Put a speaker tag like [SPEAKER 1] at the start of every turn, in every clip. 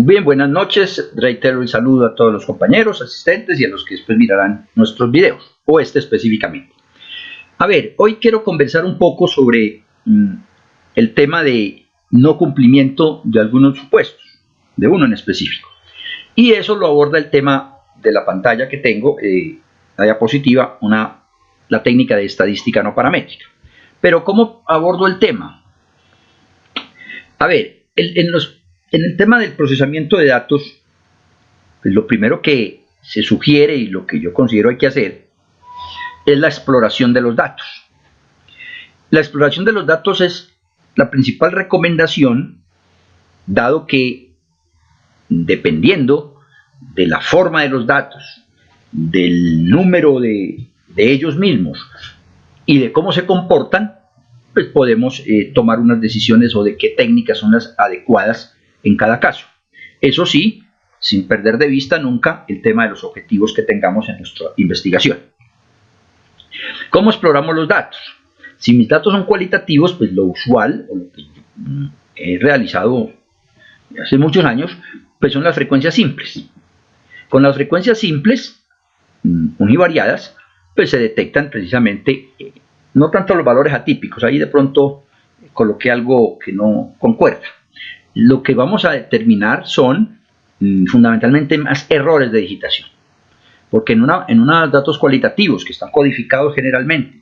[SPEAKER 1] Bien, buenas noches. Reitero el saludo a todos los compañeros, asistentes y a los que después mirarán nuestros videos, o este específicamente. A ver, hoy quiero conversar un poco sobre el tema de no cumplimiento de algunos supuestos, de uno en específico. Y eso lo aborda el tema de la pantalla que tengo, la diapositiva, la técnica de estadística no paramétrica. Pero ¿cómo abordo el tema? A ver, en el tema del procesamiento de datos, pues lo primero que se sugiere y lo que yo considero hay que hacer es la exploración de los datos. La exploración de los datos es la principal recomendación, dado que dependiendo de la forma de los datos, del número de ellos mismos y de cómo se comportan, pues podemos tomar unas decisiones o de qué técnicas son las adecuadas en cada caso. Eso sí, sin perder de vista nunca el tema de los objetivos que tengamos en nuestra investigación. ¿Cómo exploramos los datos? Si mis datos son cualitativos, pues lo usual, o lo que he realizado hace muchos años, pues son las frecuencias simples. Con las frecuencias simples, univariadas, pues se detectan precisamente no tanto los valores atípicos, ahí de pronto coloqué algo que no concuerda. Lo que vamos a determinar son fundamentalmente más errores de digitación, porque en unos datos cualitativos que están codificados generalmente,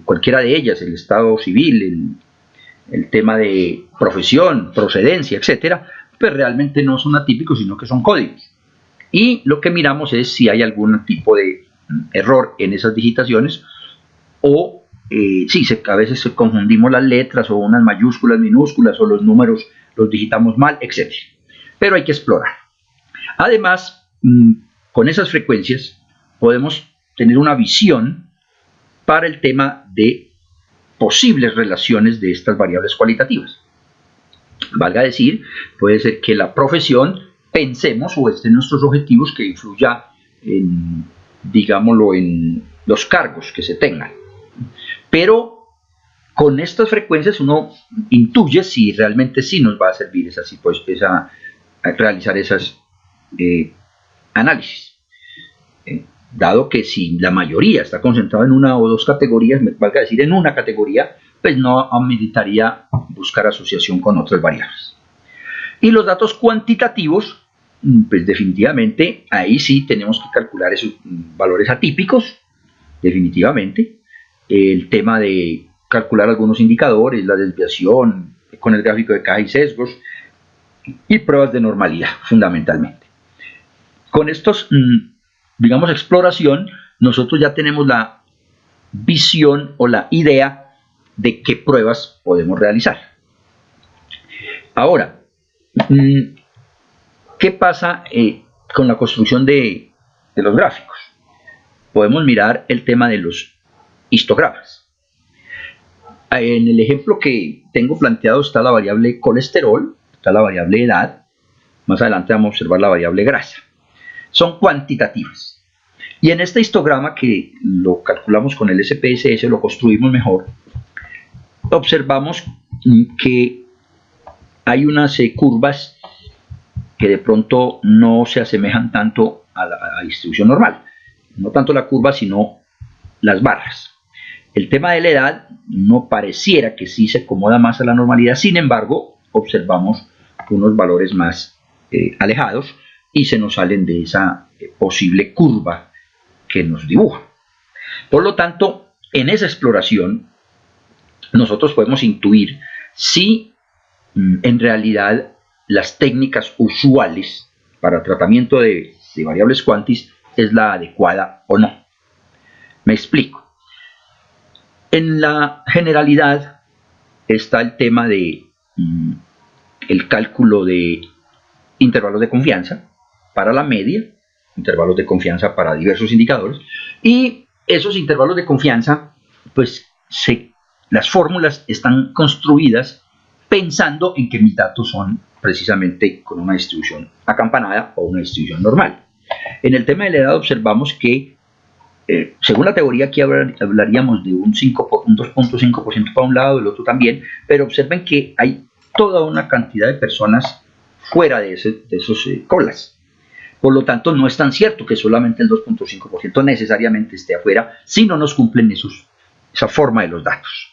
[SPEAKER 1] cualquiera de ellas, el estado civil, el tema de profesión, procedencia, etcétera, pues realmente no son atípicos, sino que son códigos. Y lo que miramos es si hay algún tipo de error en esas digitaciones o a veces confundimos las letras o unas mayúsculas, minúsculas o los números los digitamos mal, etc. Pero hay que explorar. Además, con esas frecuencias podemos tener una visión para el tema de posibles relaciones de estas variables cualitativas. Valga decir, puede ser que la profesión pensemos o estén nuestros objetivos que influya en, digámoslo, en los cargos que se tengan. Pero con estas frecuencias uno intuye si realmente sí nos va a servir a realizar esas análisis. Dado que si la mayoría está concentrada en una o dos categorías, valga decir en una categoría, pues no ameritaría buscar asociación con otras variables. Y los datos cuantitativos, pues definitivamente ahí sí tenemos que calcular esos valores atípicos, definitivamente. El tema de calcular algunos indicadores, la desviación con el gráfico de caja y sesgos y pruebas de normalidad fundamentalmente. Con estos, digamos, exploración, nosotros ya tenemos la visión o la idea de qué pruebas podemos realizar. Ahora, ¿qué pasa con la construcción de los gráficos? Podemos mirar el tema de los histogramas. En el ejemplo que tengo planteado está la variable colesterol, está la variable edad, más adelante vamos a observar la variable grasa. Son cuantitativas. Y en este histograma que lo calculamos con el SPSS, lo construimos mejor, observamos que hay unas curvas que de pronto no se asemejan tanto a la distribución normal. No tanto la curva, sino las barras. El tema de la edad no pareciera que sí se acomoda más a la normalidad, sin embargo, observamos unos valores más alejados y se nos salen de esa posible curva que nos dibuja. Por lo tanto, en esa exploración, nosotros podemos intuir si en realidad las técnicas usuales para tratamiento de variables cuantis es la adecuada o no. Me explico. En la generalidad está el tema de el cálculo de intervalos de confianza para la media, intervalos de confianza para diversos indicadores, y esos intervalos de confianza, pues las fórmulas están construidas pensando en que mis datos son precisamente con una distribución acampanada o una distribución normal. En el tema de la edad observamos que según la teoría aquí hablaríamos de un 2.5% para un lado, el otro también, pero observen que hay toda una cantidad de personas fuera de esos colas. Por lo tanto, no es tan cierto que solamente el 2.5% necesariamente esté afuera si no nos cumplen esa forma de los datos.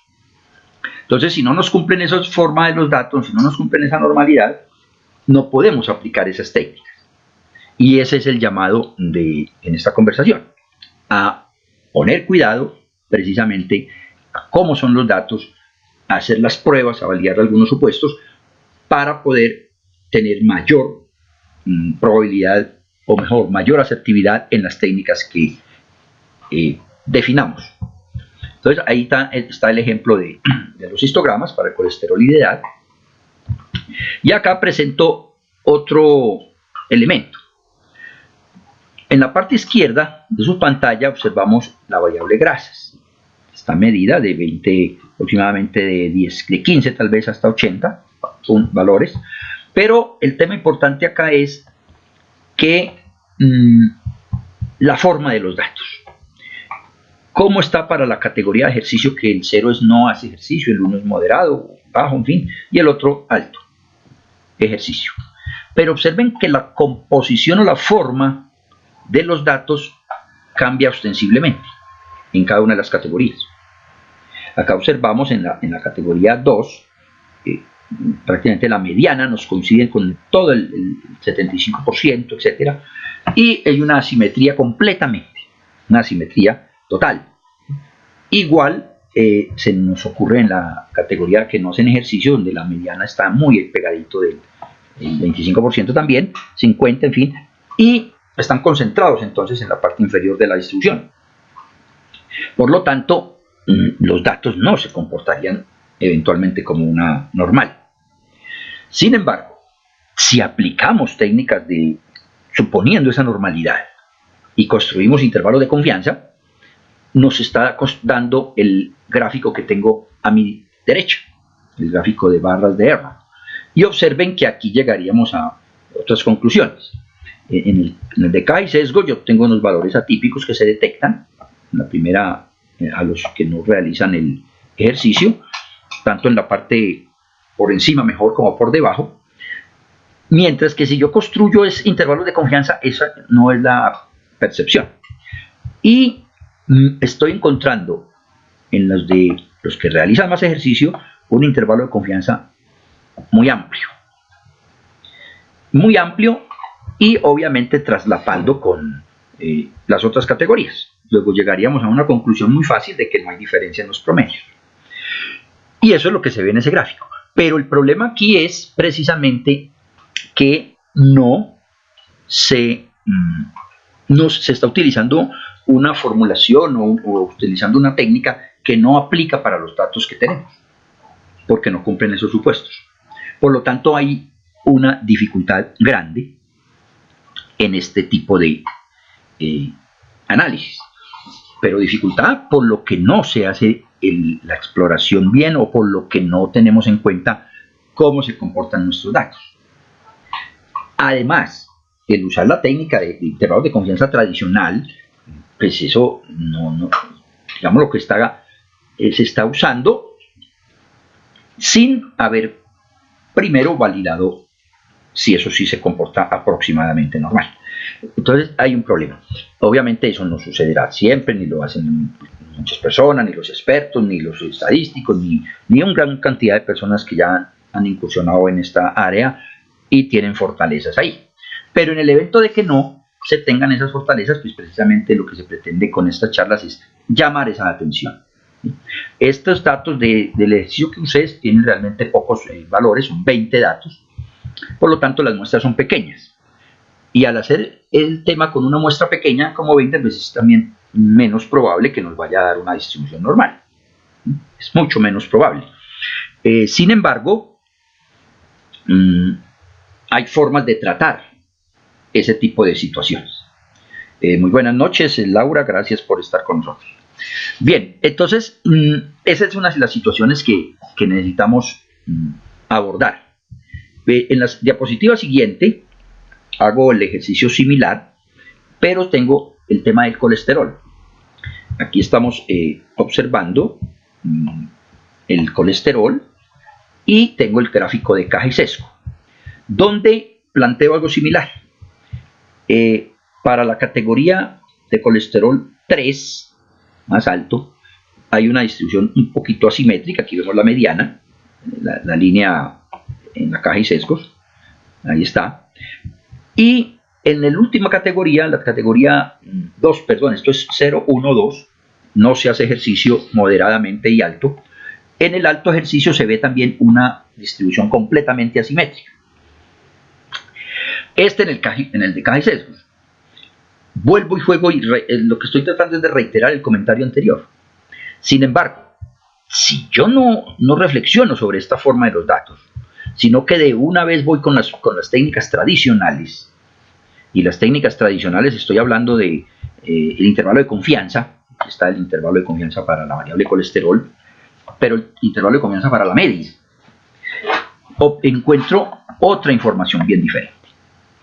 [SPEAKER 1] Entonces, si no nos cumplen esa forma de los datos, si no nos cumplen esa normalidad, no podemos aplicar esas técnicas. Y ese es el llamado en esta conversación, a poner cuidado precisamente a cómo son los datos, a hacer las pruebas, a validar algunos supuestos, para poder tener mayor probabilidad, o mejor, mayor asertividad en las técnicas que definamos. Entonces ahí está el ejemplo de los histogramas para el colesterol y de edad. Y acá presento otro elemento. En la parte izquierda de su pantalla observamos la variable grasas. Está medida de 20, aproximadamente de 15 tal vez hasta 80, son valores. Pero el tema importante acá es que la forma de los datos. ¿Cómo está para la categoría de ejercicio? Que el 0 es no hace ejercicio, el 1 es moderado, bajo, en fin, y el otro alto, ejercicio. Pero observen que la composición o la forma de los datos cambia ostensiblemente en cada una de las categorías. Acá observamos en la categoría 2, prácticamente la mediana nos coincide con todo el 75%, etc. Y hay una asimetría completamente, una asimetría total. Igual se nos ocurre en la categoría que no hacen ejercicio, donde la mediana está muy pegadito del 25% también, 50%, en fin, y están concentrados entonces en la parte inferior de la distribución. Por lo tanto, los datos no se comportarían eventualmente como una normal. Sin embargo, si aplicamos técnicas suponiendo esa normalidad y construimos intervalos de confianza, nos está dando el gráfico que tengo a mi derecha, el gráfico de barras de error. Y observen que aquí llegaríamos a otras conclusiones. En el decay sesgo yo tengo unos valores atípicos que se detectan. La primera, a los que no realizan el ejercicio, tanto en la parte por encima mejor como por debajo. Mientras que si yo construyo intervalos de confianza, esa no es la percepción. Y estoy encontrando en los que realizan más ejercicio un intervalo de confianza muy amplio. Muy amplio y obviamente traslapando con las otras categorías. Luego llegaríamos a una conclusión muy fácil de que no hay diferencia en los promedios. Y eso es lo que se ve en ese gráfico. Pero el problema aquí es precisamente que no se está utilizando una formulación o utilizando una técnica que no aplica para los datos que tenemos, porque no cumplen esos supuestos. Por lo tanto, hay una dificultad grande en este tipo de análisis. Pero dificultad por lo que no se hace la exploración bien o por lo que no tenemos en cuenta cómo se comportan nuestros datos. Además, el usar la técnica de intervalos de confianza tradicional, pues eso digamos lo que se está usando sin haber primero validado si eso sí se comporta aproximadamente normal. Entonces hay un problema. Obviamente eso no sucederá siempre, ni lo hacen muchas personas, ni los expertos, ni los estadísticos, ni una gran cantidad de personas que ya han incursionado en esta área y tienen fortalezas ahí. Pero en el evento de que no se tengan esas fortalezas, pues precisamente lo que se pretende con estas charlas es llamar esa atención. Estos datos del ejercicio que ustedes tienen realmente pocos valores, son 20 datos, por lo tanto las muestras son pequeñas. Y al hacer el tema con una muestra pequeña, como 20, pues es también menos probable que nos vaya a dar una distribución normal. Es mucho menos probable. Sin embargo, hay formas de tratar ese tipo de situaciones. Muy buenas noches, Laura, gracias por estar con nosotros. Bien, entonces, esa es una de las situaciones que necesitamos abordar. En la diapositiva siguiente, hago el ejercicio similar, pero tengo el tema del colesterol. Aquí estamos observando el colesterol y tengo el gráfico de caja y sesgo, donde planteo algo similar. Para la categoría de colesterol 3, más alto, hay una distribución un poquito asimétrica. Aquí vemos la mediana, la línea en la caja y sesgos, ahí está. Y en la última categoría, la categoría 2, perdón, esto es 0, 1, 2, no se hace ejercicio moderadamente y alto. En el alto ejercicio se ve también una distribución completamente asimétrica. En el de caja y sesgos. Vuelvo y juego y lo que estoy tratando es de reiterar el comentario anterior. Sin embargo, si yo no reflexiono sobre esta forma de los datos, sino que de una vez voy con las técnicas tradicionales, y las técnicas tradicionales estoy hablando de el intervalo de confianza, está el intervalo de confianza para la variable colesterol, pero el intervalo de confianza para la media, encuentro otra información bien diferente.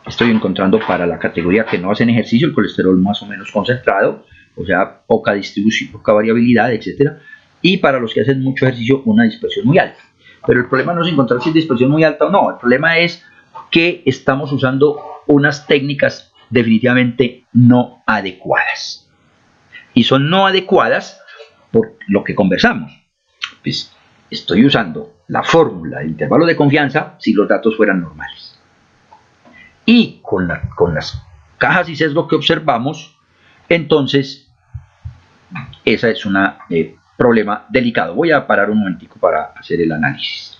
[SPEAKER 1] Estoy encontrando para la categoría que no hacen ejercicio el colesterol más o menos concentrado, o sea, poca distribución, poca variabilidad, etc. Y para los que hacen mucho ejercicio, una dispersión muy alta. Pero el problema no es encontrar si es dispersión muy alta o no, el problema es que estamos usando unas técnicas definitivamente no adecuadas. Y son no adecuadas por lo que conversamos. Pues estoy usando la fórmula del intervalo de confianza si los datos fueran normales. Y con las cajas y sesgos que observamos, entonces, ese es un problema delicado. Voy a parar un momentico para hacer el análisis.